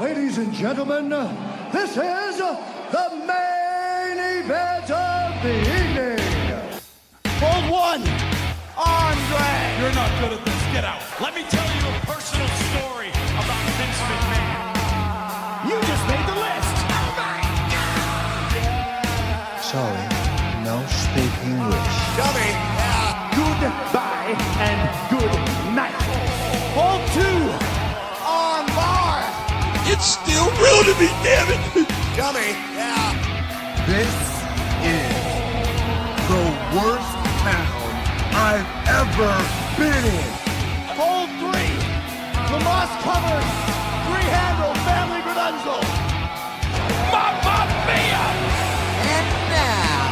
Ladies and gentlemen, this is the main event of the evening. Hold one, Andre. You're not good at this. Get out. Let me tell you a personal story about Vince McMahon. You just made the list. Oh my God! Sorry, no speak English. Dummy. Goodbye and good night. Hold two, on bar. It's still real to me, damn it! Dummy. This is the worst town I've ever been in. Hold three, Lamas covered, three-handle family Gradunzel. Mamma mia! And now,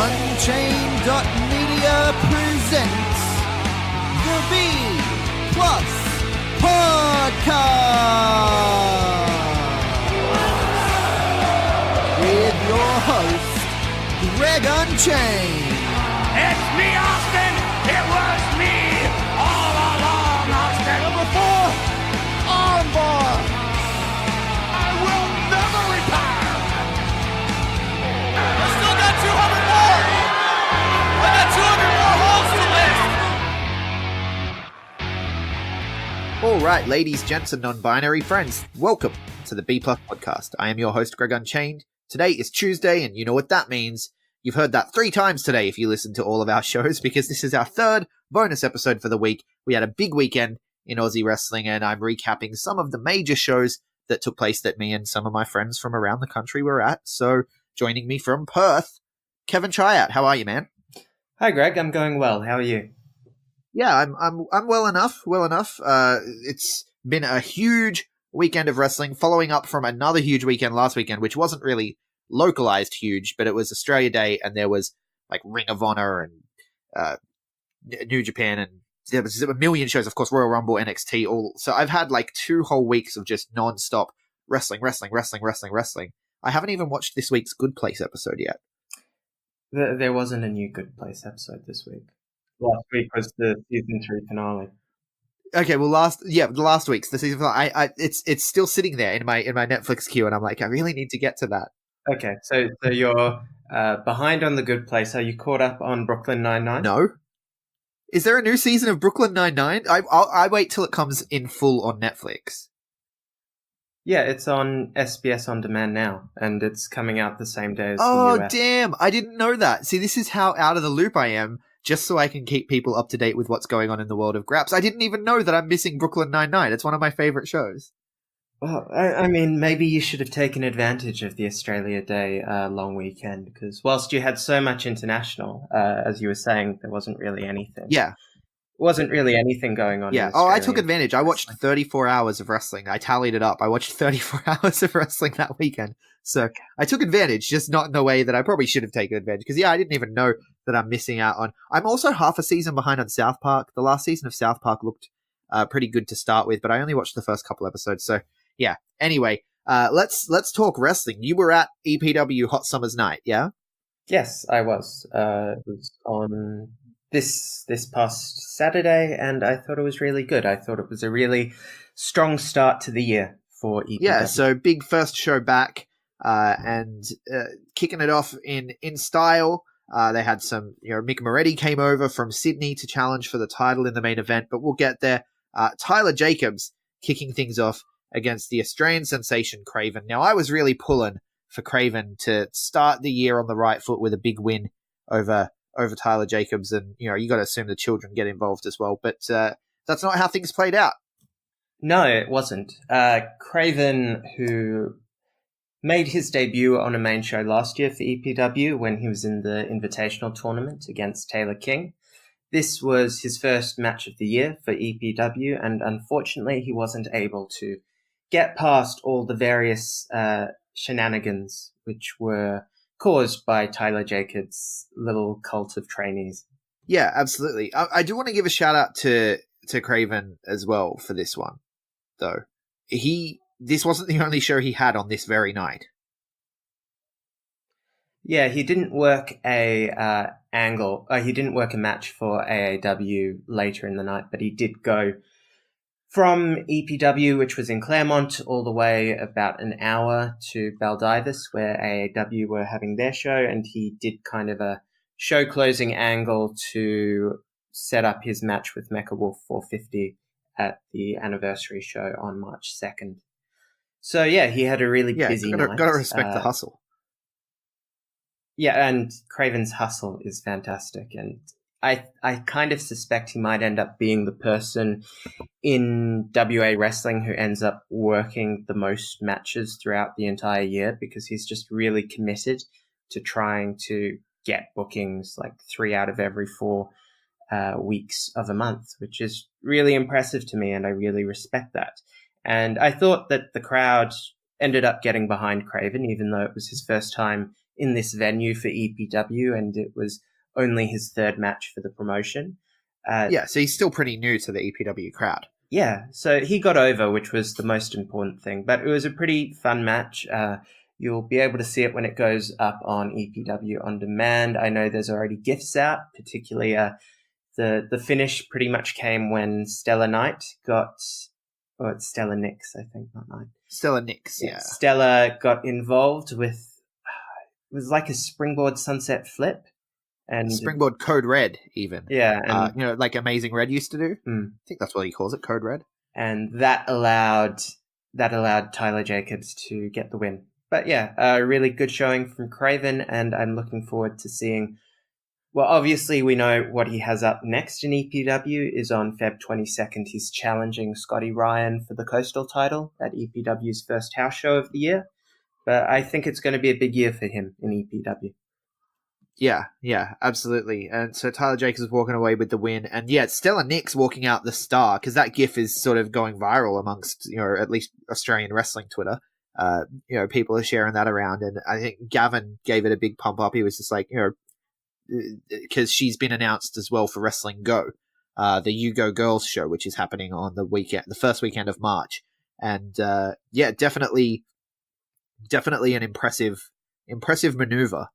Unchained.media presents the B Plus Podcast with your host, Greg Unchained. It's me, Austin! It was me all along, Austin! Number 4, Armbar. I will never retire! I still got 200 more. I got 200 more holes to list. All right, ladies, gents, and non-binary friends, welcome to the B Plus Podcast. I am your host, Greg Unchained. Today is Tuesday, and you know what that means. You've heard that 3 times today if you listen to all of our shows, because this is our 3rd bonus episode for the week. We had a big weekend in Aussie wrestling, and I'm recapping some of the major shows that took place that me and some of my friends from around the country were at. So, joining me from Perth, Kevin Chiat. How are you, man? Hi, Greg. I'm going well. How are you? Yeah, I'm well enough. It's been a huge weekend of wrestling, following up from another huge weekend last weekend, which wasn't really localized huge, but it was Australia Day, and there was like Ring of Honor and New Japan, and there was a million shows, of course, Royal Rumble, NXT, all. So I've had like 2 whole weeks of just non-stop wrestling. I haven't even watched this week's Good Place episode yet. There wasn't a new Good Place episode this week. Last week was the season 3 finale. Okay, well, the last week's the season finale. It's still sitting there in my Netflix queue, and I'm like, I really need to get to that. Okay, so you're behind on the Good Place. Are you caught up on Brooklyn Nine-Nine? No. Is there a new season of Brooklyn Nine-Nine? I wait till it comes in full on Netflix. Yeah, it's on SBS On Demand now, and it's coming out the same day as the Oh, US. damn. I didn't know that. See, this is how out of the loop I am, just so I can keep people up to date with what's going on in the world of Grapps. I didn't even know that I'm missing Brooklyn Nine-Nine. It's one of my favorite shows. Well, I mean, maybe you should have taken advantage of the Australia Day long weekend, because whilst you had so much international, as you were saying, there wasn't really anything. Yeah. Wasn't really anything going on. Yeah. In Oh, I Australia. took advantage. I watched 34 hours of wrestling. I tallied it up. I watched 34 hours of wrestling that weekend. So I took advantage, just not in the way that I probably should have taken advantage. Because, yeah, I didn't even know that I'm missing out on. I'm also half a season behind on South Park. The last season of South Park looked pretty good to start with, but I only watched the first couple episodes. So, yeah. Anyway, let's talk wrestling. You were at EPW Hot Summers Night, yeah? Yes, I was. It was on this past Saturday, and I thought it was really good. I thought it was a really strong start to the year for EPW. Yeah, so big first show back, and kicking it off in style. They had some, Mick Moretti came over from Sydney to challenge for the title in the main event, but we'll get there. Tyler Jacobs kicking things off against the Australian sensation Craven. Now, I was really pulling for Craven to start the year on the right foot with a big win over Tyler Jacobs, and you got to assume the children get involved as well. But that's not how things played out. No, it wasn't. Craven, who made his debut on a main show last year for EPW when he was in the Invitational tournament against Taylor King. This was his first match of the year for EPW, and unfortunately he wasn't able to get past all the various shenanigans which were caused by Tyler Jacobs' little cult of trainees. Yeah, absolutely. I do want to give a shout out to Craven as well for this one, though. This wasn't the only show he had on this very night. Yeah, he didn't work a angle. He didn't work a match for AAW later in the night, but he did go from EPW, which was in Claremont, all the way about an hour to Baldivis, where AAW were having their show, and he did kind of a show closing angle to set up his match with Mecha Wolf 450 at the anniversary show on March 2nd. So yeah, he had a really busy night. Got to respect the hustle. Yeah, and Craven's hustle is fantastic, and I kind of suspect he might end up being the person in WA wrestling who ends up working the most matches throughout the entire year, because he's just really committed to trying to get bookings like 3 out of every 4 weeks of a month, which is really impressive to me, and I really respect that. And I thought that the crowd ended up getting behind Craven, even though it was his first time in this venue for EPW, and it was only his 3rd match for the promotion. So he's still pretty new to the EPW crowd. Yeah, so he got over, which was the most important thing. But it was a pretty fun match. You'll be able to see it when it goes up on EPW On Demand. I know there's already GIFs out, particularly the finish pretty much came when Stella Knight got... Oh, it's Stella Nix, I think, not Knight. Stella Nix, yeah. Stella got involved with... It was like a springboard sunset flip. And Springboard Code Red, even. Yeah. And, like Amazing Red used to do. I think that's what he calls it, Code Red. And that allowed Tyler Jacobs to get the win. But yeah, a really good showing from Craven, and I'm looking forward to seeing... Well, obviously, we know what he has up next in EPW is on Feb 22nd. He's challenging Scotty Ryan for the Coastal title at EPW's first house show of the year. But I think it's going to be a big year for him in EPW. Yeah, absolutely. And so Tyler Jacobs is walking away with the win. And yeah, Stella Nix walking out the star, because that GIF is sort of going viral amongst, at least Australian wrestling Twitter. People are sharing that around. And I think Gavin gave it a big pump up. He was just like, because she's been announced as well for Wrestling Go, the You Go Girls show, which is happening on the first weekend of March. And definitely an impressive maneuver.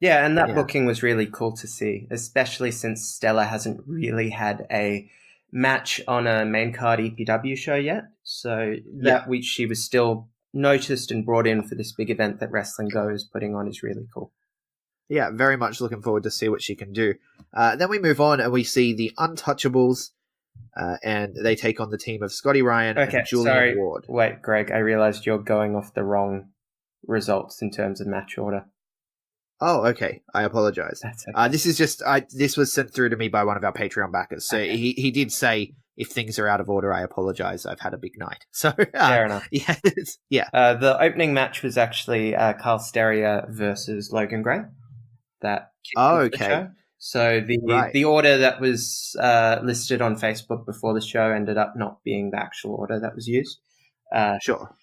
Yeah, and that booking was really cool to see, especially since Stella hasn't really had a match on a main card EPW show yet. So that week she was still noticed and brought in for this big event that Wrestling Go is putting on is really cool. Yeah, very much looking forward to see what she can do. Then we move on and we see the Untouchables, and they take on the team of Scotty Ryan and Julian Ward. Wait, Greg, I realized you're going off the wrong results in terms of match order. Oh, okay. I apologize. That's okay. This is just this was sent through to me by one of our Patreon backers. So he did say, if things are out of order, I apologize. I've had a big night. So fair enough. Yeah. The opening match was actually Carl Steria versus Logan Gray. That okay. The show. So the order that was listed on Facebook before the show ended up not being the actual order that was used. Sure.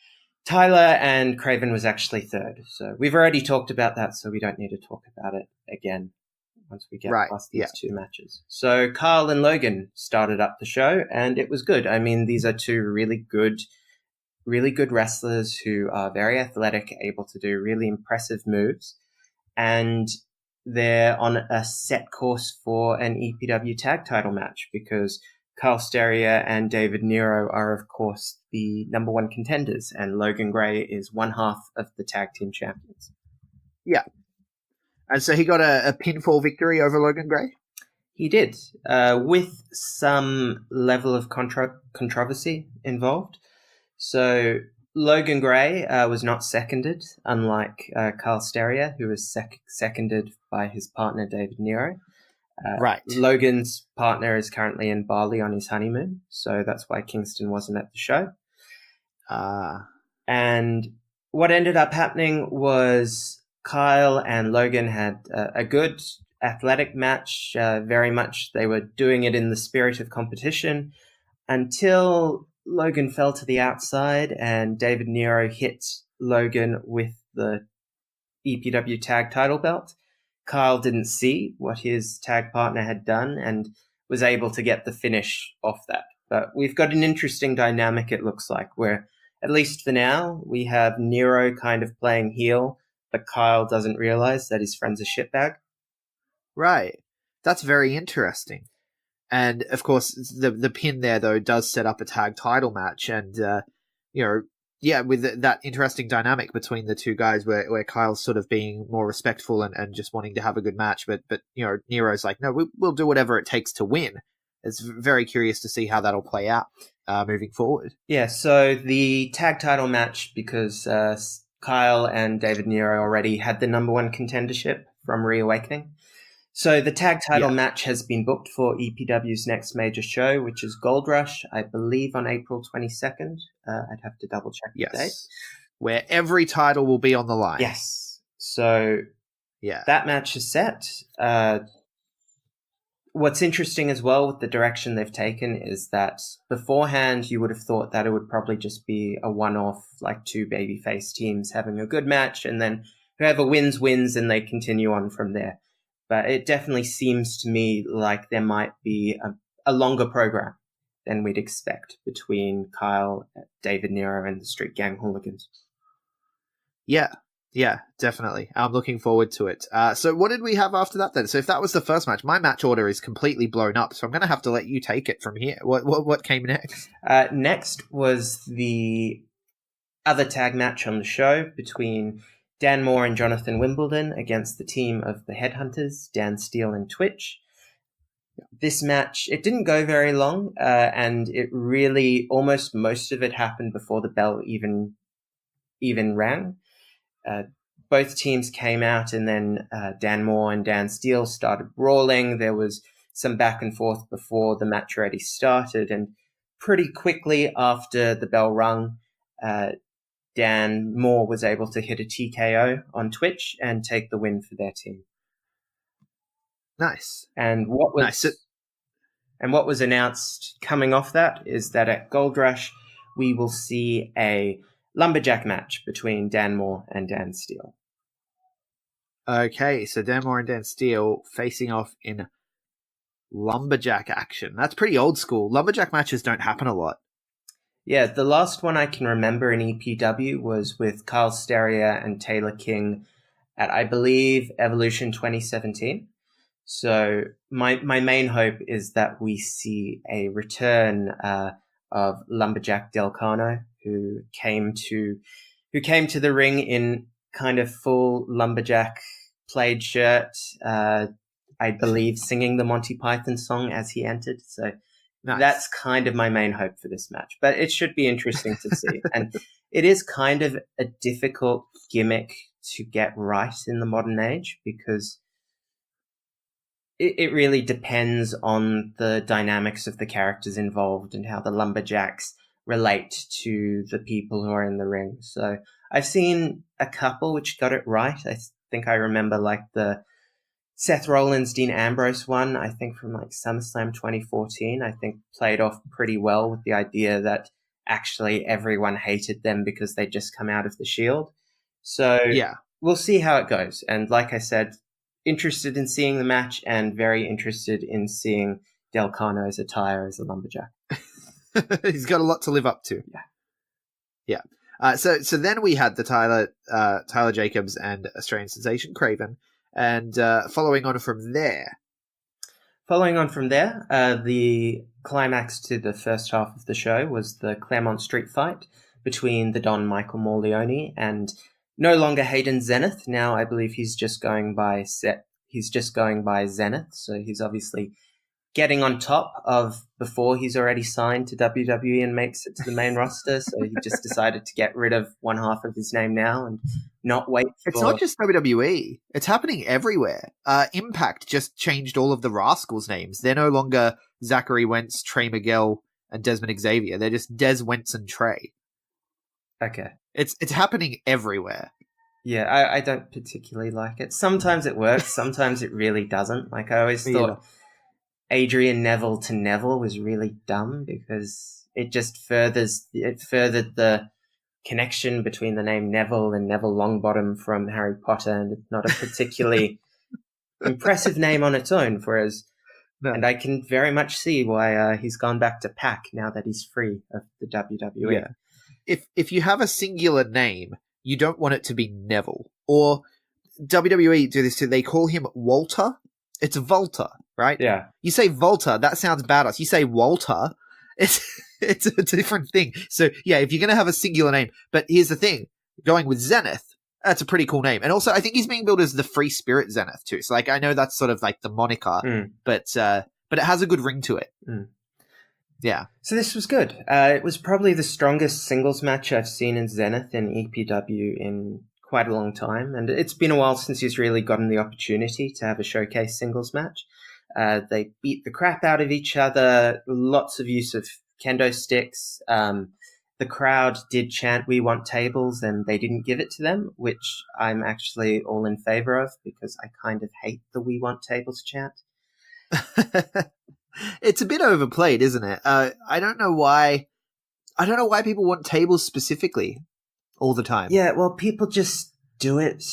Tyler and Craven was actually 3rd. So we've already talked about that, so we don't need to talk about it again once we get past these 2 matches. So Carl and Logan started up the show, and it was good. I mean, these are 2 really good wrestlers who are very athletic, able to do really impressive moves, and they're on a set course for an EPW tag title match, because Carl Steria and David Nero are, of course, the number 1 contenders, and Logan Gray is one half of the tag team champions. Yeah. And so he got a pinfall victory over Logan Gray? He did, with some level of controversy involved. So Logan Gray was not seconded, unlike Carl Steria, who was seconded by his partner, David Nero. Logan's partner is currently in Bali on his honeymoon, so that's why Kingston wasn't at the show. And what ended up happening was Kyle and Logan had a good athletic match. Very much they were doing it in the spirit of competition until Logan fell to the outside and David Nero hit Logan with the EPW tag title belt. Kyle didn't see what his tag partner had done and was able to get the finish off that. But we've got an interesting dynamic, it looks like, where, at least for now, we have Nero kind of playing heel, but Kyle doesn't realize that his friend's a shitbag. Right. That's very interesting. And of course, the pin there though does set up a tag title match, and with that interesting dynamic between the two guys, where Kyle's sort of being more respectful and just wanting to have a good match, but Nero's like, no, we'll do whatever it takes to win. It's very curious to see how that'll play out moving forward. Yeah. So the tag title match, because Kyle and David Nero already had the number one contendership from Reawakening. So the tag title match has been booked for EPW's next major show, which is Gold Rush, I believe on April 22nd. I'd have to double check the date. Where every title will be on the line. Yes. So that match is set. What's interesting as well with the direction they've taken is that beforehand you would have thought that it would probably just be a one-off, like two babyface teams having a good match, and then whoever wins, and they continue on from there. But it definitely seems to me like there might be a longer program than we'd expect between Kyle, David Nero, and the Street Gang Hooligans. Yeah, definitely. I'm looking forward to it. So what did we have after that then? So if that was the first match, my match order is completely blown up, so I'm going to have to let you take it from here. What came next? Next was the other tag match on the show between Dan Moore and Jonathan Wimbledon against the team of the Headhunters, Dan Steele and Twitch. This match, it didn't go very long, and it really, almost most of it happened before the bell even rang. Both teams came out, and then Dan Moore and Dan Steele started brawling. There was some back and forth before the match already started, and pretty quickly after the bell rung, Dan Moore was able to hit a TKO on Twitch and take the win for their team. Nice. And what was announced coming off that is that at Gold Rush, we will see a lumberjack match between Dan Moore and Dan Steele. Okay, so Dan Moore and Dan Steele facing off in lumberjack action. That's pretty old school. Lumberjack matches don't happen a lot. Yeah, the last one I can remember in EPW was with Kyle Steria and Taylor King at, I believe, Evolution 2017. So my main hope is that we see a return of Lumberjack Del Cano, who came to the ring in kind of full lumberjack plaid shirt, I believe singing the Monty Python song as he entered. So nice. That's kind of my main hope for this match, but it should be interesting to see. And it is kind of a difficult gimmick to get right in the modern age, because it really depends on the dynamics of the characters involved and how the lumberjacks relate to the people who are in the ring. So I've seen a couple which got it right. I think I remember like the Seth Rollins, Dean Ambrose one, I think from like SummerSlam 2014, I think played off pretty well with the idea that actually everyone hated them because they just come out of the Shield. So we'll see how it goes. And like I said, interested in seeing the match and very interested in seeing Del Cano's attire as a lumberjack. He's got a lot to live up to. Yeah. So then we had the Tyler Jacobs and Australian sensation Craven. And following on from there, the climax to the first half of the show was the Claremont Street fight between the Don Michael Morleone and no longer Hayden Zenith. Now I believe he's just going by Zenith. So he's obviously getting on top of before he's already signed to WWE and makes it to the main roster. So he just decided to get rid of one half of his name now and not wait for... It's not just WWE. It's happening everywhere. Impact just changed all of the Rascals' names. They're no longer Zachary Wentz, Trey Miguel, and Desmond Xavier. They're just Des, Wentz, and Trey. Okay. It's happening everywhere. Yeah, I don't particularly like it. Sometimes it works. Sometimes it really doesn't. Like I always thought Adrian Neville to Neville was really dumb because it just furthered the connection between the name Neville and Neville Longbottom from Harry Potter, and it's not a particularly impressive name on its own. And I can very much see why he's gone back to Pac now that he's free of the WWE. Yeah. If you have a singular name, you don't want it to be Neville. Or WWE do this too. They call him Walter, It's Volta, right? Yeah. You say Volta, that sounds badass. You say Walter, it's a different thing. So yeah, if you're going to have a singular name, but here's the thing, going with Zenith, that's a pretty cool name. And also I think he's being billed as the Free Spirit Zenith too. So like, I know that's sort of like the moniker, but it has a good ring to it. Yeah. So this was good. It was probably the strongest singles match I've seen in Zenith and EPW in quite a long time. And it's been a while since he's really gotten the opportunity to have a showcase singles match. They beat the crap out of each other, lots of use of kendo sticks. The crowd did chant, "We want tables," and they didn't give it to them, which I'm actually all in favor of because I kind of hate the "We want tables" chant. It's a bit overplayed, isn't it? I don't know why people want tables specifically all the time. Yeah, well, people just do it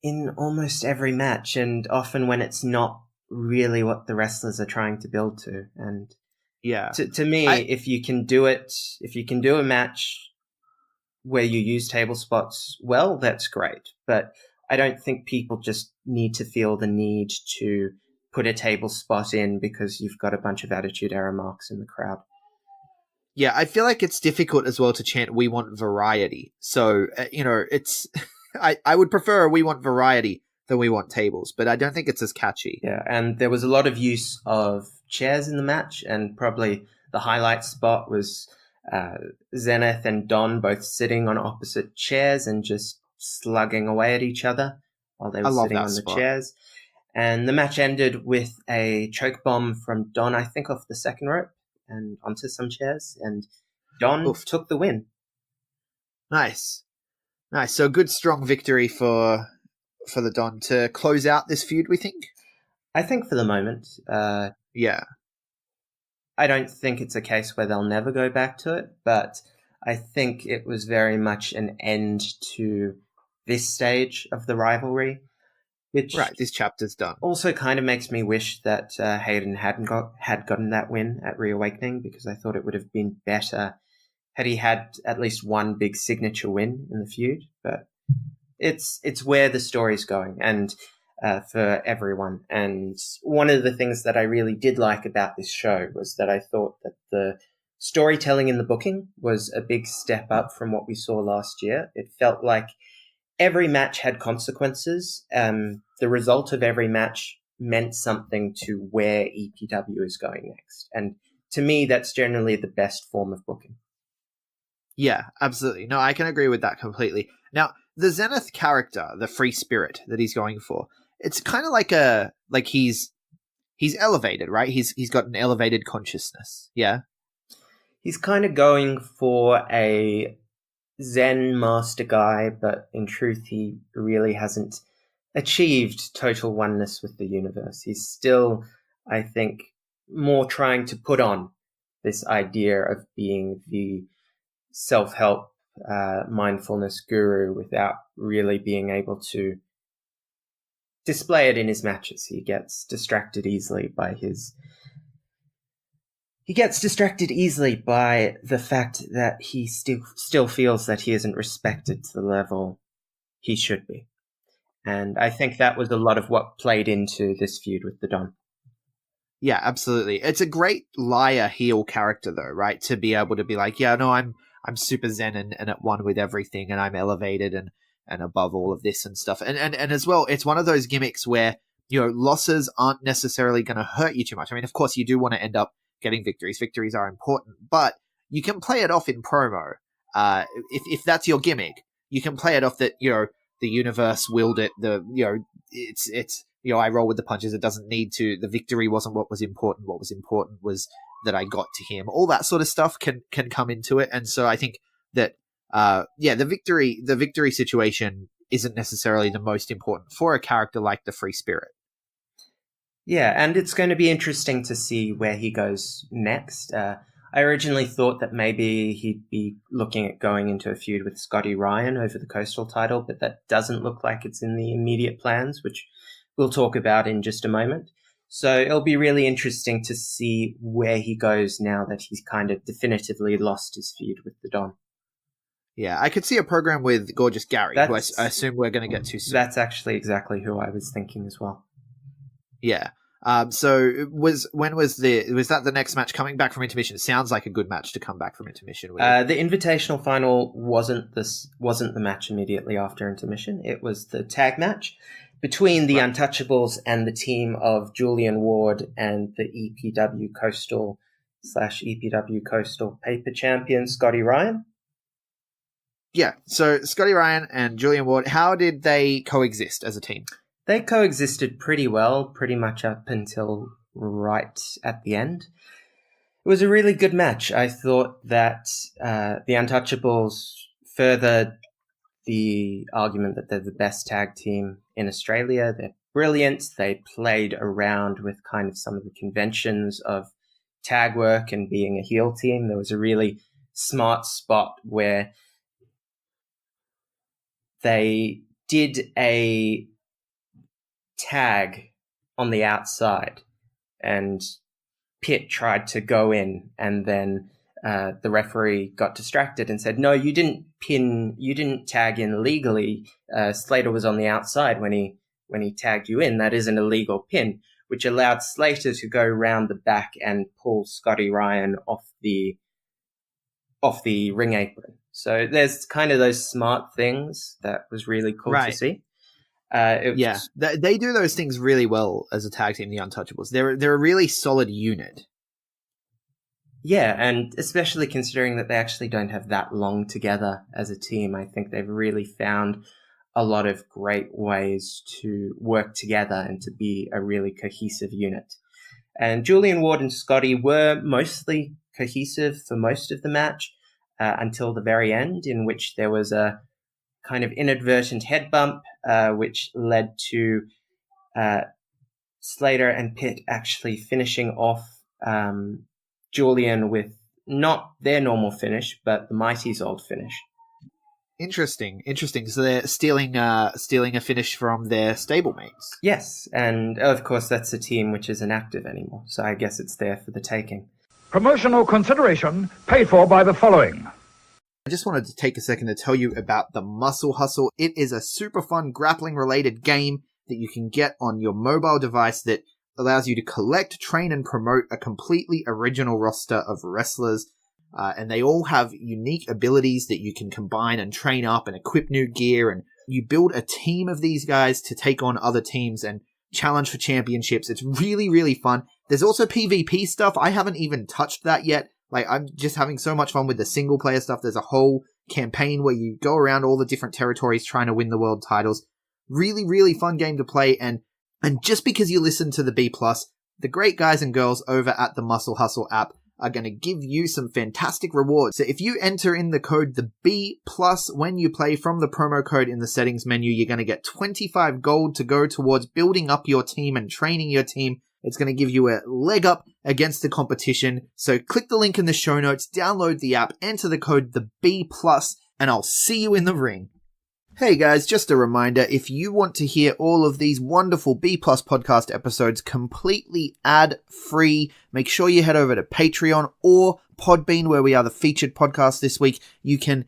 in almost every match, and often when it's not really what the wrestlers are trying to build to. And yeah, to me, if you can do a match where you use table spots well, that's great. But I don't think people just need to feel the need to put a table spot in because you've got a bunch of Attitude Era marks in the crowd. Yeah, I feel like it's difficult as well to chant "We want variety." So, it's I would prefer "We want variety" than "We want tables," but I don't think it's as catchy. Yeah, and there was a lot of use of chairs in the match, and probably the highlight spot was Zenith and Don both sitting on opposite chairs and just slugging away at each other while they were sitting on the chairs. And the match ended with a choke bomb from Don, I think, off the second rope and onto some chairs, and Don took the win. Nice. So good, strong victory for the Don to close out this feud, we think? I think for the moment. Yeah. I don't think it's a case where they'll never go back to it, but I think it was very much an end to this stage of the rivalry. Which this chapter's done. Also kind of makes me wish that Hayden had gotten that win at Reawakening, because I thought it would have been better had he had at least one big signature win in the feud. But it's where the story's going, and for everyone. And one of the things that I really did like about this show was that I thought that the storytelling in the booking was a big step up from what we saw last year. It felt like every match had consequences. The result of every match meant something to where EPW is going next. And to me, that's generally the best form of booking. Yeah, absolutely. No, I can agree with that completely. Now, the Zenith character, the Free Spirit that he's going for, it's kind of like he's elevated, right? He's got an elevated consciousness. Yeah. He's kind of going for a Zen master guy, but in truth, he really hasn't achieved total oneness with the universe. He's still, I think, more trying to put on this idea of being the self-help mindfulness guru without really being able to display it in his matches. He gets distracted easily by the fact that he still feels that he isn't respected to the level he should be. And I think that was a lot of what played into this feud with the Don. Yeah, absolutely. It's a great liar heel character though, right? To be able to be like, yeah, no, I'm super zen and at one with everything, and I'm elevated and above all of this and stuff. And as well, it's one of those gimmicks where, losses aren't necessarily going to hurt you too much. I mean, of course, you do want to end up getting victories. Victories are important, but you can play it off in promo. If that's your gimmick, you can play it off that, the universe willed it. It's I roll with the punches. It doesn't need to. The victory wasn't what was important. What was important was that I got to him. All that sort of stuff can come into it. And so I think that, the victory situation isn't necessarily the most important for a character like the Free Spirit. Yeah, and it's going to be interesting to see where he goes next. I originally thought that maybe he'd be looking at going into a feud with Scotty Ryan over the Coastal title, but that doesn't look like it's in the immediate plans, which we'll talk about in just a moment. So it'll be really interesting to see where he goes now that he's kind of definitively lost his feud with the Don. Yeah, I could see a program with Gorgeous Gary, who I assume we're going to get to soon. That's actually exactly who I was thinking as well. Yeah. So was that the next match coming back from intermission? It sounds like a good match to come back from intermission with. The Invitational Final wasn't the match immediately after intermission. It was the tag match between the Untouchables and the team of Julian Ward and the EPW Coastal paper champion Scotty Ryan. Yeah, so Scotty Ryan and Julian Ward, how did they coexist as a team? They coexisted pretty well, pretty much up until right at the end. It was a really good match. I thought that the Untouchables furthered the argument that they're the best tag team in Australia. They're brilliant. They played around with kind of some of the conventions of tag work and being a heel team. There was a really smart spot where they did a tag on the outside and Pitt tried to go in, and then the referee got distracted and said, no, you didn't tag in legally. Slater was on the outside when he tagged you in. That is an illegal pin, which allowed Slater to go round the back and pull Scotty Ryan off the ring apron. So there's kind of those smart things that was really cool to see. They do those things really well as a tag team, the Untouchables. They're a really solid unit. Yeah, and especially considering that they actually don't have that long together as a team, I think they've really found a lot of great ways to work together and to be a really cohesive unit. And Julian Ward and Scotty were mostly cohesive for most of the match until the very end, in which there was a kind of inadvertent head bump, which led to Slater and Pitt actually finishing off Julian with not their normal finish, but the Mighty's old finish. Interesting. So they're stealing a finish from their stablemates. Yes, and of course that's a team which isn't active anymore, so I guess it's there for the taking. Promotional consideration paid for by the following. I just wanted to take a second to tell you about the Muscle Hustle. It is a super fun grappling-related game that you can get on your mobile device that allows you to collect, train, and promote a completely original roster of wrestlers. And they all have unique abilities that you can combine and train up and equip new gear. And you build a team of these guys to take on other teams and challenge for championships. It's really, really fun. There's also PvP stuff. I haven't even touched that yet. Like, I'm just having so much fun with the single player stuff. There's a whole campaign where you go around all the different territories trying to win the world titles. Really, really fun game to play. And just because you listen to the B+, the great guys and girls over at the Muscle Hustle app are going to give you some fantastic rewards. So if you enter in the code the B+ when you play from the promo code in the settings menu, you're going to get 25 gold to go towards building up your team and training your team. It's going to give you a leg up against the competition. So click the link in the show notes, download the app, enter the code the B+, and I'll see you in the ring. Hey guys, just a reminder, if you want to hear all of these wonderful B+ podcast episodes completely ad-free, make sure you head over to Patreon or Podbean, where we are the featured podcast this week. You can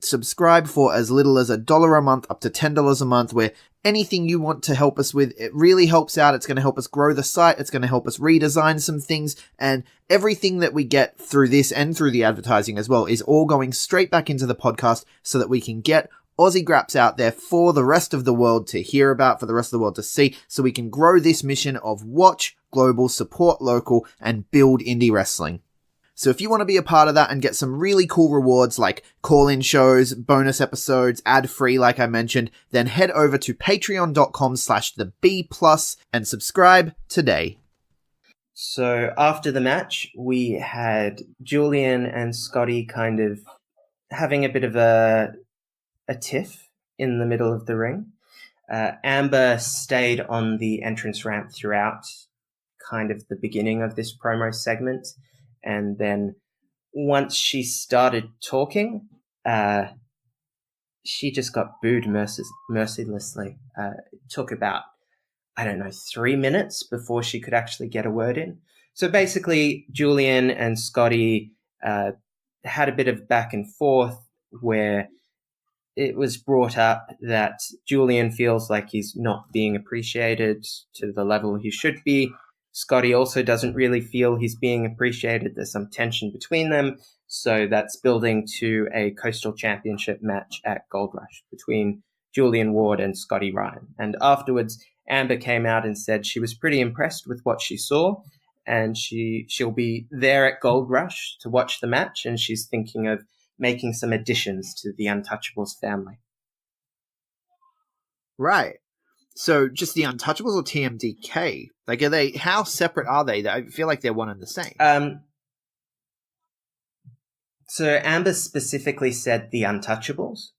subscribe for as little as $1 a month up to $10 a month, where anything you want to help us with, it really helps out. It's going to help us grow the site. It's going to help us redesign some things, and everything that we get through this and through the advertising as well is all going straight back into the podcast so that we can get Aussie Grapps out there for the rest of the world to hear about, for the rest of the world to see, so we can grow this mission of watch global, support local, and build indie wrestling. So if you want to be a part of that and get some really cool rewards like call-in shows, bonus episodes, ad-free like I mentioned, then head over to patreon.com/theb+ and subscribe today. So after the match, we had Julian and Scotty kind of having a bit of a tiff in the middle of the ring. Amber stayed on the entrance ramp throughout kind of the beginning of this promo segment. And then once she started talking, she just got booed mercilessly. It took about, 3 minutes before she could actually get a word in. So basically, Julian and Scotty had a bit of back and forth where it was brought up that Julian feels like he's not being appreciated to the level he should be, Scotty also doesn't really feel he's being appreciated. There's some tension between them. So that's building to a Coastal Championship match at Gold Rush between Julian Ward and Scotty Ryan. And afterwards, Amber came out and said she was pretty impressed with what she saw, and she'll be there at Gold Rush to watch the match, and she's thinking of making some additions to the Untouchables family. Right. So just the Untouchables or TMDK? Like, are they? How separate are they? I feel like they're one and the same. So Amber specifically said the Untouchables,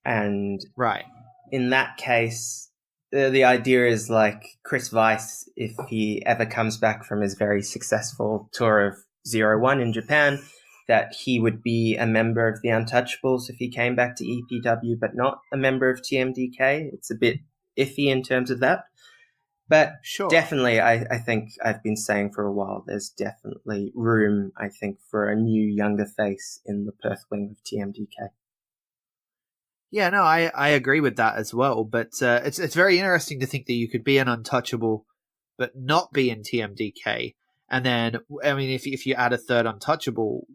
and right. In that case, the idea is like Chris Weiss, if he ever comes back from his very successful tour of 01 in Japan, that he would be a member of the Untouchables if he came back to EPW, but not a member of TMDK. It's a bit iffy in terms of that. But sure. Definitely, I think I've been saying for a while, there's definitely room, I think, for a new, younger face in the Perth wing of TMDK. Yeah, no, I agree with that as well. But it's very interesting to think that you could be an Untouchable but not be in TMDK. And then, I mean, if you add a third Untouchable,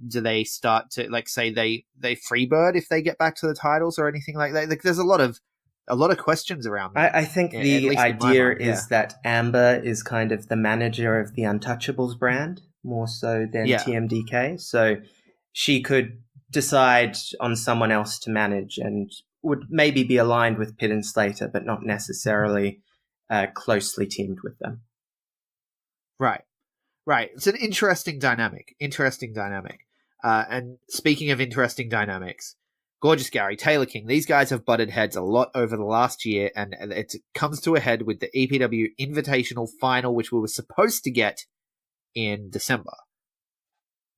do they start to, like, say they freebird if they get back to the titles or anything like that? Like, there's a lot of questions around that. I think the idea is that Amber is kind of the manager of the Untouchables brand more so than TMDK. So she could decide on someone else to manage and would maybe be aligned with Pitt and Slater, but not necessarily closely teamed with them. Right. It's an interesting dynamic. And speaking of interesting dynamics, Gorgeous Gary, Taylor King, these guys have butted heads a lot over the last year, and it comes to a head with the EPW Invitational Final, which we were supposed to get in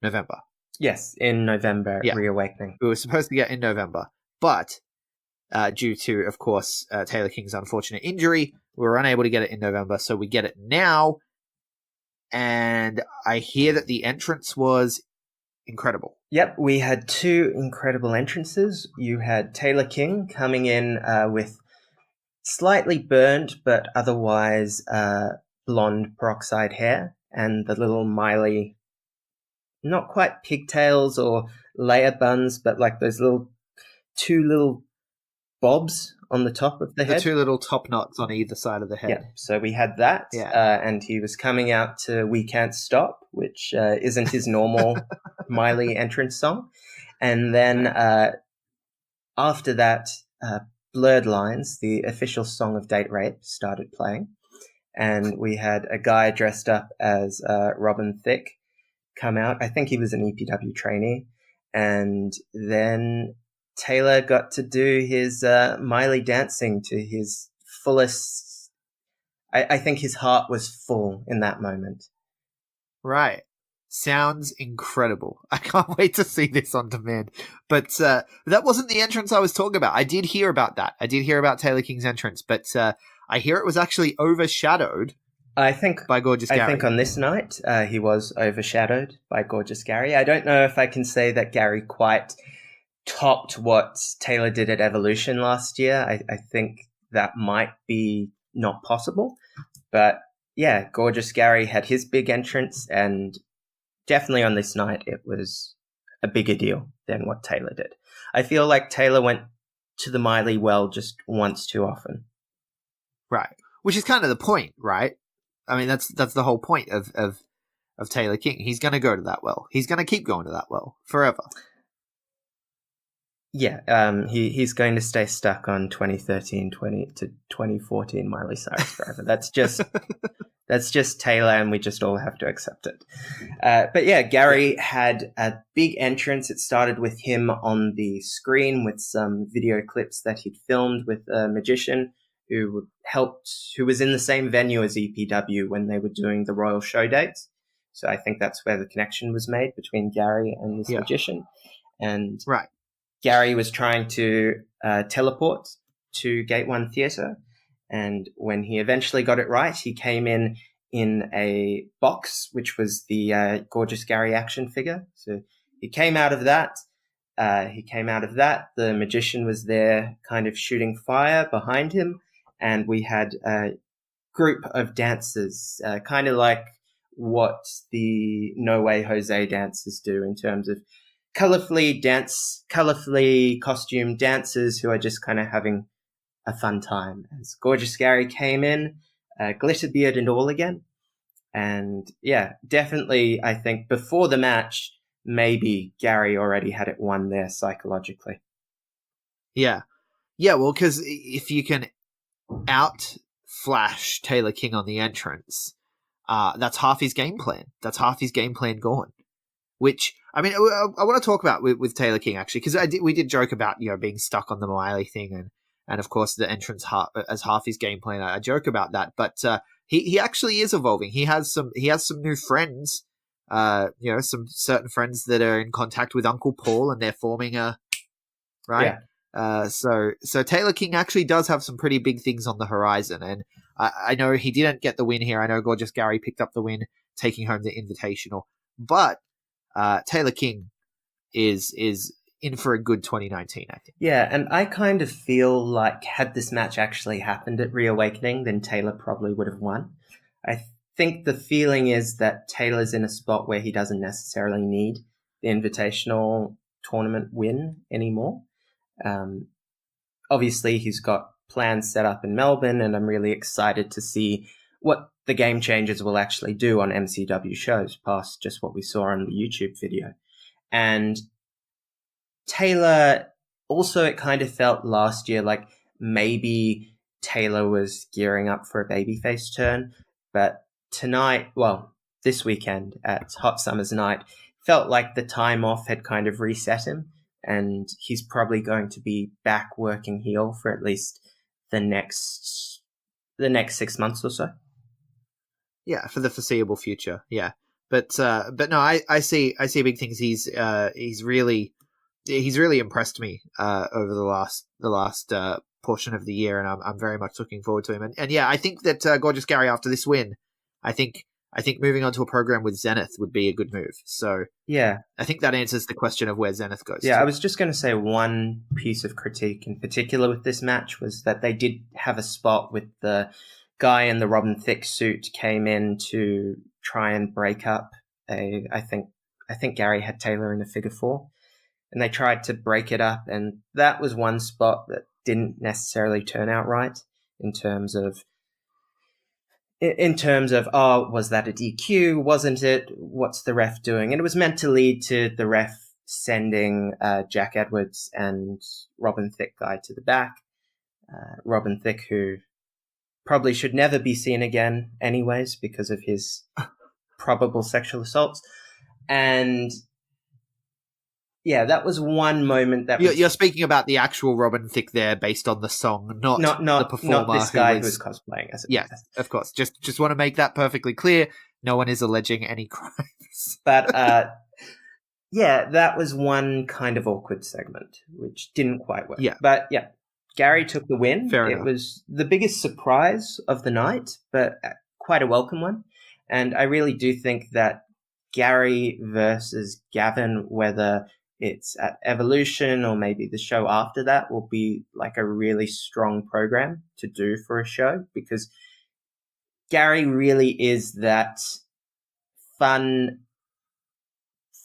November. Yes, in November, Reawakening. We were supposed to get in November, but due to, of course, Taylor King's unfortunate injury, we were unable to get it in November, so we get it now, and I hear that the entrance was incredible. Yep, we had two incredible entrances. You had Taylor King coming in with slightly burnt but otherwise blonde peroxide hair, and the little Miley, not quite pigtails or layer buns, but like those two little bobs on the top of the head. The two little top knots on either side of the head. Yeah, so we had that, and he was coming out to We Can't Stop, which isn't his normal Miley entrance song. And then after that, Blurred Lines, the official song of Date Rape, started playing. And we had a guy dressed up as Robin Thicke come out. I think he was an EPW trainee. And then Taylor got to do his Miley dancing to his fullest. I think his heart was full in that moment. Right. Sounds incredible. I can't wait to see this on demand. But that wasn't the entrance I was talking about. I did hear about that. I did hear about Taylor King's entrance, but I hear it was actually overshadowed by Gorgeous Gary. I think on this night, he was overshadowed by Gorgeous Gary. I don't know if I can say that Gary quite topped what Taylor did at Evolution last year. I think that might be not possible. But yeah, Gorgeous Gary had his big entrance, and definitely on this night it was a bigger deal than what Taylor did. I feel like Taylor went to the Miley well just once too often. Right. Which is kind of the point, right? I mean, that's the whole point of Taylor King. He's going to go to that well. He's going to keep going to that well forever. Yeah, he's going to stay stuck on 2013 to 2014 Miley Cyrus forever. That's just Taylor, and we just all have to accept it. But yeah, Gary had a big entrance. It started with him on the screen with some video clips that he'd filmed with a magician who was in the same venue as EPW when they were doing the Royal Show dates. So I think that's where the connection was made between Gary and this magician. And right. Gary was trying to teleport to Gate 1 Theatre, and when he eventually got it right, he came in a box, which was the Gorgeous Gary action figure. So he came out of that. The magician was there kind of shooting fire behind him, and we had group of dancers, kind of like what the No Way Jose dancers do in terms of colorfully costumed dancers who are just kind of having a fun time. As Gorgeous Gary came in, glitter beard and all again. And yeah, definitely, I think before the match, maybe Gary already had it won there psychologically. Yeah. Yeah, well, because if you can outflash Taylor King on the entrance, that's half his game plan. That's half his game plan gone. Which, I mean, I want to talk about with Taylor King, actually, because we did joke about, being stuck on the Miley thing and of course, the entrance as half his game plan. I joke about that, but he actually is evolving. He has some new friends, some certain friends that are in contact with Uncle Paul, and they're forming right. Yeah. So Taylor King actually does have some pretty big things on the horizon, and I know he didn't get the win here. I know Gorgeous Gary picked up the win, taking home the Invitational, but Taylor King is in for a good 2019, I think. Yeah, and I kind of feel like had this match actually happened at Reawakening, then Taylor probably would have won. I think the feeling is that Taylor's in a spot where he doesn't necessarily need the Invitational tournament win anymore. Obviously, he's got plans set up in Melbourne, and I'm really excited to see what the Game Changers will actually do on MCW shows, past just what we saw on the YouTube video. And Taylor, also, it kind of felt last year like maybe Taylor was gearing up for a babyface turn, but this weekend at Hot Summers Night, felt like the time off had kind of reset him, and he's probably going to be back working heel for at least the next 6 months or so. Yeah, for the foreseeable future. Yeah, but no, I see big things. He's really impressed me over the last portion of the year, and I'm very much looking forward to him. And yeah, I think that Gorgeous Gary, after this win, I think moving on to a program with Zenith would be a good move. So yeah, I think that answers the question of where Zenith goes. Yeah, to. I was just going to say one piece of critique in particular with this match was that they did have a spot with the guy in the Robin Thicke suit came in to try and break up I think Gary had Taylor in a figure four, and they tried to break it up, and that was one spot that didn't necessarily turn out right in terms of, was that a DQ? Wasn't it? What's the ref doing? And it was meant to lead to the ref sending Jack Edwards and Robin Thicke guy to the back. Robin Thicke, who probably should never be seen again anyways because of his probable sexual assaults. And yeah, that was one moment that you're speaking about the actual Robin Thicke there, based on the song, not the performer. Not this guy who was cosplaying as it. Yeah, of course. Just want to make that perfectly clear. No one is alleging any crimes. But yeah, that was one kind of awkward segment, which didn't quite work. Yeah, but yeah, Gary took the win. Fair enough. It was the biggest surprise of the night, but quite a welcome one. And I really do think that Gary versus Gavin, whether it's at Evolution or maybe the show after that, will be like a really strong program to do for a show, because Gary really is that fun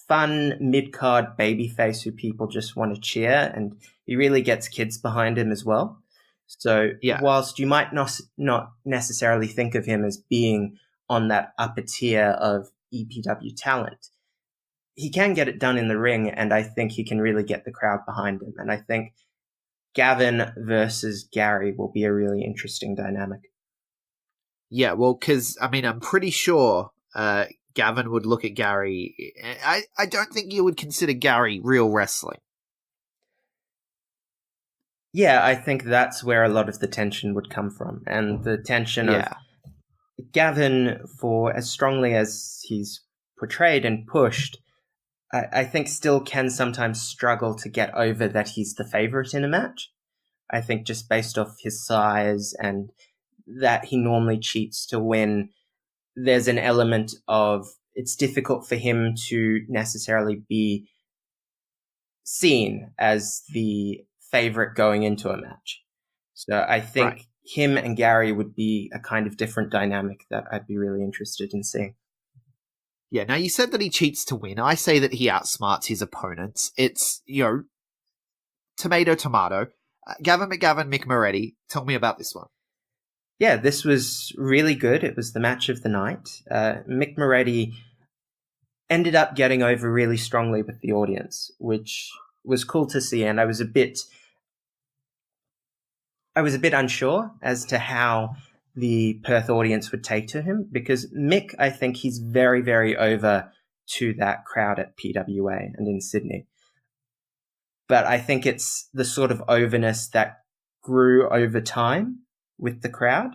mid-card babyface who people just want to cheer, and he really gets kids behind him as well. So yeah, whilst you might not necessarily think of him as being on that upper tier of EPW talent, he can get it done in the ring, and I think he can really get the crowd behind him. And I think Gavin versus Gary will be a really interesting dynamic. Yeah, well, because, I mean, I'm pretty sure Gavin would look at Gary. I don't think you would consider Gary real wrestling. Yeah, I think that's where a lot of the tension would come from. And the tension of Gavin, for as strongly as he's portrayed and pushed, I think still can sometimes struggle to get over that he's the favorite in a match. I think just based off his size and that he normally cheats to win, there's an element of it's difficult for him to necessarily be seen as the favorite going into a match. So I think him and Gary would be a kind of different dynamic that I'd be really interested in seeing. Yeah, now you said that he cheats to win. I say that he outsmarts his opponents. It's, tomato, tomato. Gavin McGavin, Mick Moretti, tell me about this one. Yeah, this was really good. It was the match of the night. Mick Moretti ended up getting over really strongly with the audience, which was cool to see. And I was a bit unsure as to how the Perth audience would take to him, because Mick, I think he's very, very over to that crowd at PWA and in Sydney. But I think it's the sort of overness that grew over time with the crowd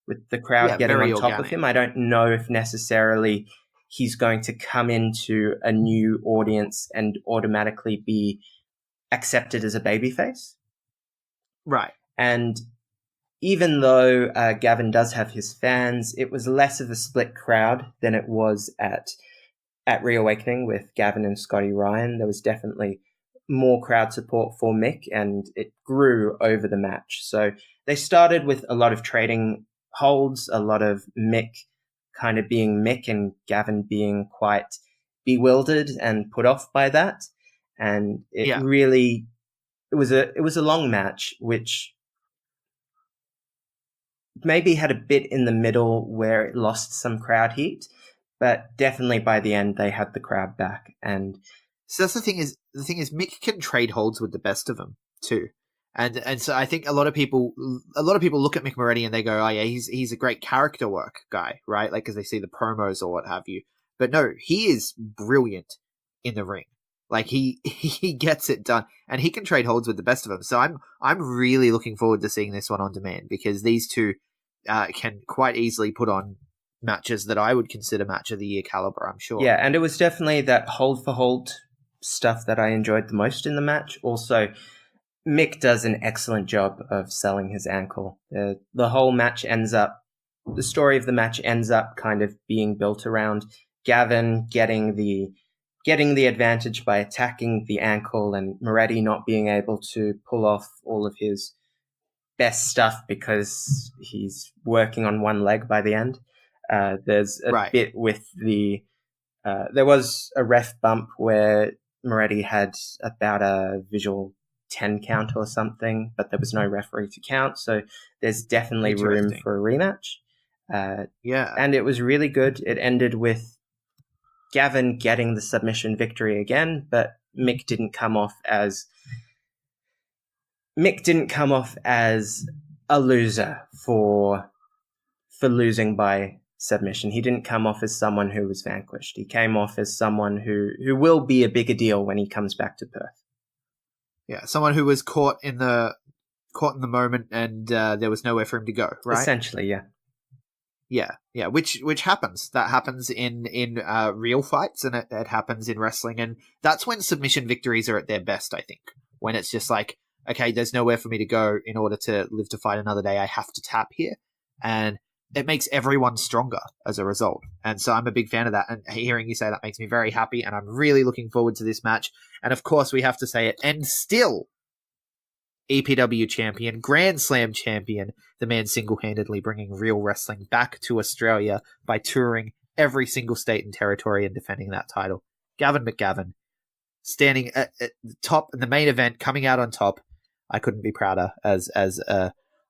getting on top organic of him. I don't know if necessarily he's going to come into a new audience and automatically be accepted as a babyface. Right. And even though Gavin does have his fans, it was less of a split crowd than it was at Reawakening with Gavin and Scotty Ryan. There was definitely more crowd support for Mick, and it grew over the match. So they started with a lot of trading holds, a lot of Mick kind of being Mick and Gavin being quite bewildered and put off by that. And it was a long match, which maybe had a bit in the middle where it lost some crowd heat, but definitely by the end they had the crowd back. And so that's the thing is Mick can trade holds with the best of them too. And so I think a lot of people look at Mick Moretti and they go, oh yeah, he's a great character work guy, right? Like, because they see the promos or what have you. But no, he is brilliant in the ring. Like he gets it done, and he can trade holds with the best of them. So I'm really looking forward to seeing this one on demand, because these two can quite easily put on matches that I would consider match of the year caliber, I'm sure. Yeah, and it was definitely that hold for hold stuff that I enjoyed the most in the match. Also, Mick does an excellent job of selling his ankle. The whole match the story of the match ends up kind of being built around Gavin getting the advantage by attacking the ankle, and Moretti not being able to pull off all of his best stuff because he's working on one leg by the end. There's a bit with there was a ref bump where Moretti had about a visual 10 count or something, but there was no referee to count. So there's definitely room for a rematch. And it was really good. It ended with Gavin getting the submission victory again, but Mick didn't come off as a loser for losing by submission. He didn't come off as someone who was vanquished. He came off as someone who will be a bigger deal when he comes back to Perth. Yeah, someone who was caught in the moment, and there was nowhere for him to go. Right, essentially, yeah. Yeah, which happens. That happens in real fights, and it happens in wrestling, and that's when submission victories are at their best, I think. When it's just like, okay, there's nowhere for me to go in order to live to fight another day. I have to tap here, and it makes everyone stronger as a result. And so I'm a big fan of that, and hearing you say that makes me very happy, and I'm really looking forward to this match. And of course, we have to say it, and still EPW champion, Grand Slam champion, the man single-handedly bringing real wrestling back to Australia by touring every single state and territory and defending that title. Gavin McGavin, standing at the top in the main event, coming out on top. I couldn't be prouder. As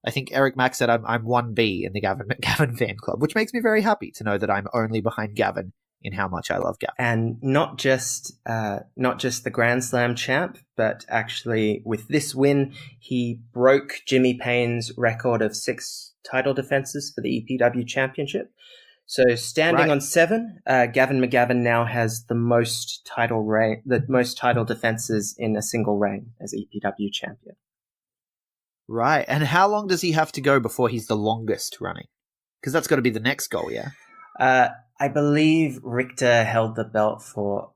I think Eric Mack said, I'm 1B in the Gavin McGavin fan club, which makes me very happy to know that I'm only behind Gavin in how much I love Gavin. And not just the Grand Slam champ, but actually with this win, he broke Jimmy Payne's record of 6 title defenses for the EPW championship. So standing on 7, Gavin McGavin now has the most title defenses in a single reign as EPW champion. Right. And how long does he have to go before he's the longest running? Because that's got to be the next goal, yeah? I believe Richter held the belt for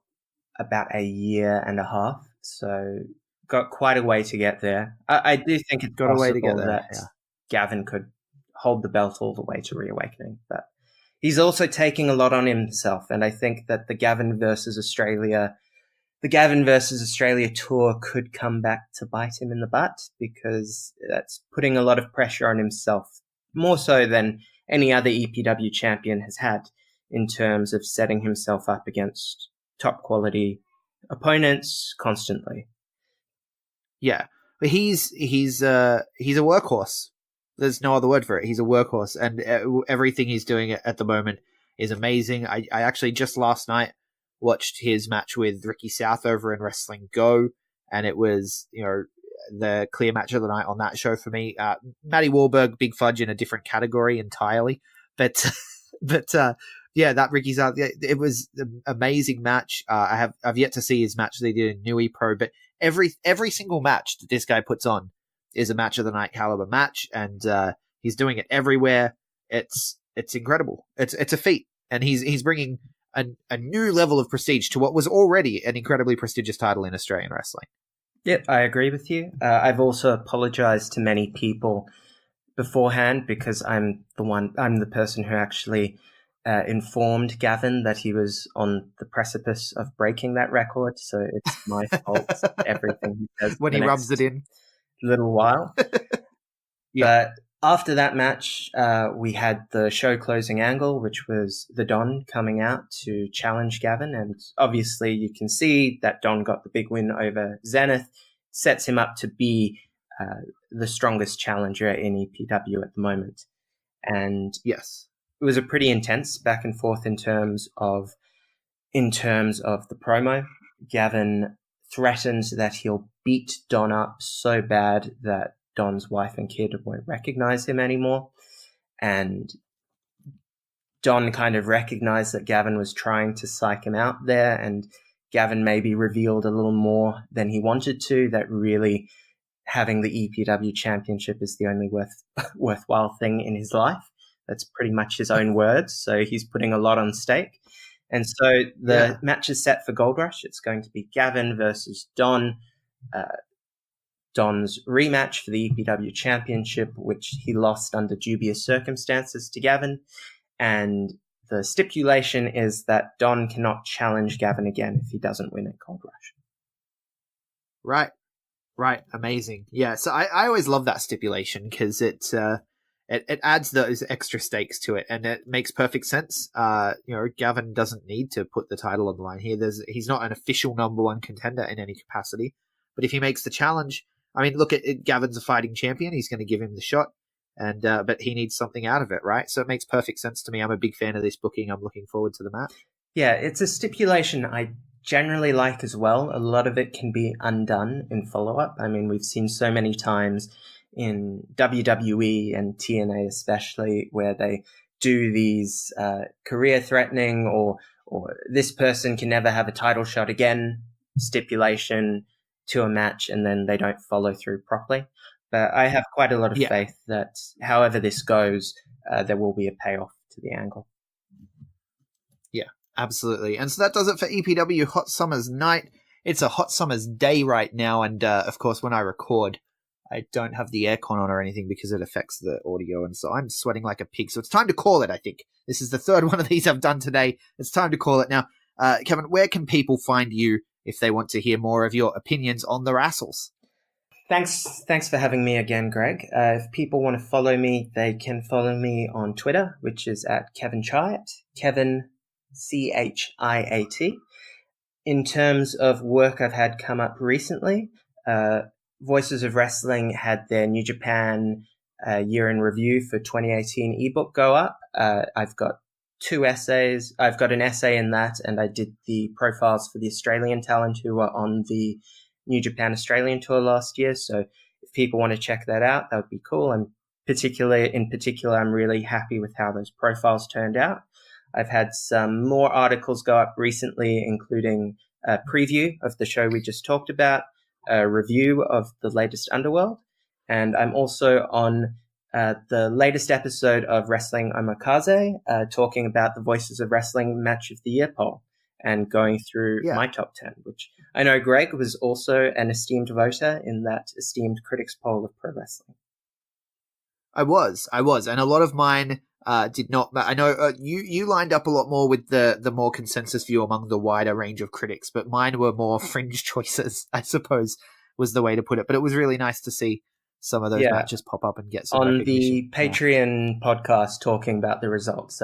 about a year and a half, so got quite a way to get there. I do think it's got a way to get there, that Gavin could hold the belt all the way to Reawakening, but he's also taking a lot on himself, and I think that the Gavin versus Australia the Gavin versus Australia tour could come back to bite him in the butt, because that's putting a lot of pressure on himself, more so than any other EPW champion has had, in terms of setting himself up against top quality opponents constantly. Yeah, but he's a workhorse. There's no other word for it. He's a workhorse, and everything he's doing at the moment is amazing. I actually just last night watched his match with Ricky South over in Wrestling Go, and it was, the clear match of the night on that show for me. Matty Wahlberg, Big Fudge in a different category entirely, but yeah, that Ricky South, it was an amazing match. I've yet to see his match they did in Nui Pro, but every single match that this guy puts on is a match of the night caliber match, and he's doing it everywhere. It's incredible. It's a feat, and he's bringing a new level of prestige to what was already an incredibly prestigious title in Australian wrestling. Yep, I agree with you. I've also apologized to many people beforehand, because I'm the person who actually informed Gavin that he was on the precipice of breaking that record. So it's my fault, everything he does when he rubs it in. Little while. Yeah. But after that match, we had the show closing angle, which was the Don coming out to challenge Gavin. And obviously you can see that Don got the big win over Zenith, sets him up to be the strongest challenger in EPW at the moment. And yes, it was a pretty intense back and forth in terms of the promo. Gavin threatens that he'll beat Don up so bad that Don's wife and kid won't recognize him anymore. And Don kind of recognized that Gavin was trying to psych him out there, and Gavin maybe revealed a little more than he wanted to, that really having the EPW championship is the only worthwhile thing in his life. That's pretty much his own words. So he's putting a lot on stake. And so the match is set for Gold Rush. It's going to be Gavin versus Don. Don's rematch for the EPW championship, which he lost under dubious circumstances to Gavin. And the stipulation is that Don cannot challenge Gavin again if he doesn't win at Gold Rush. Right. Amazing. Yeah. So I always love that stipulation, because it adds those extra stakes to it, and it makes perfect sense. Gavin doesn't need to put the title on the line here. He's not an official number one contender in any capacity, but if he makes the challenge, I mean, look at it, Gavin's a fighting champion. He's going to give him the shot, and but he needs something out of it, right? So it makes perfect sense to me. I'm a big fan of this booking. I'm looking forward to the match. Yeah, it's a stipulation I generally like as well. A lot of it can be undone in follow-up. I mean, we've seen so many times in WWE and TNA especially, where they do these career-threatening or this person can never have a title shot again stipulation to a match, and then they don't follow through properly. But I have quite a lot of faith that however this goes, there will be a payoff to the angle. Yeah, absolutely. And so that does it for EPW Hot Summers Night. It's a hot summer's day right now, and of course when I record, I don't have the aircon on or anything because it affects the audio, and so I'm sweating like a pig. So it's time to call it, I think. This is the third one of these I've done today. It's time to call it now. Kevin, where can people find you if they want to hear more of your opinions on the wrestles? Thanks for having me again, Greg. If people want to follow me, they can follow me on Twitter, which is at Kevin Chiat, Kevin Chiat. In terms of work I've had come up recently, Voices of Wrestling had their New Japan year in review for 2018 ebook go up. I've got 2 essays. I've got an essay in that, and I did the profiles for the Australian talent who were on the New Japan Australian tour last year. So if people want to check that out, that would be cool. And in particular, I'm really happy with how those profiles turned out. I've had some more articles go up recently, including a preview of the show we just talked about, a review of the latest Underworld, and I'm also on the latest episode of Wrestling Omakase, talking about the Voices of Wrestling Match of the Year poll and going through my top 10, which I know Greg was also an esteemed voter in that esteemed critics poll of pro wrestling. I was, and a lot of mine did not. I know you lined up a lot more with the more consensus view among the wider range of critics, but mine were more fringe choices, I suppose, was the way to put it. But it was really nice to see some of those matches pop up and get some on recognition. the Patreon podcast talking about the results.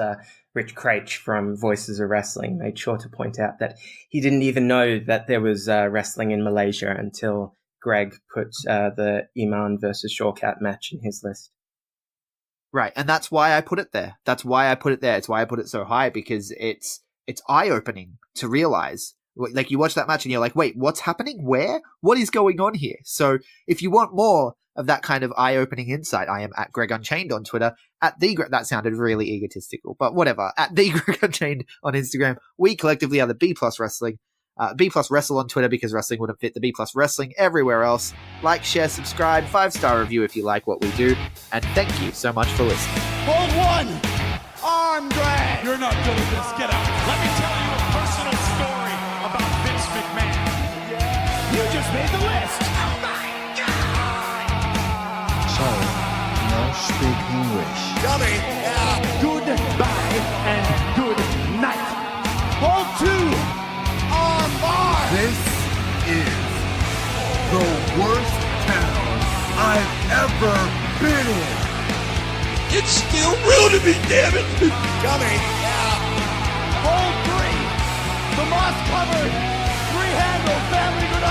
Rich Craich from Voices of Wrestling made sure to point out that he didn't even know that there was wrestling in Malaysia until Greg put the Iman versus Shawkat match in his list. Right, and that's why I put it there. It's why I put it so high, because it's eye-opening to realize. Like, you watch that match and you're like, wait, what's happening? Where? What is going on here? So if you want more of that kind of eye-opening insight, I am at Greg Unchained on Twitter, that sounded really egotistical, but whatever, at the Greg Unchained on Instagram. We collectively are the B Plus Wrestling. B Plus Wrestle on Twitter, because wrestling wouldn't fit the B Plus Wrestling everywhere else. Like, share, subscribe, 5-star review if you like what we do, and thank you so much for listening. Hold one. Arm drag. You're not good at this. Get out. Let me tell you a personal story about Vince McMahon. You just made the list. Sorry, no speak English. Dummy. Goodbye and good night. Hold two. Arm bar. This is the worst town I've ever been in. It's still real to me, damn it. Dummy. Hold three. The moss covered. Three-handle family good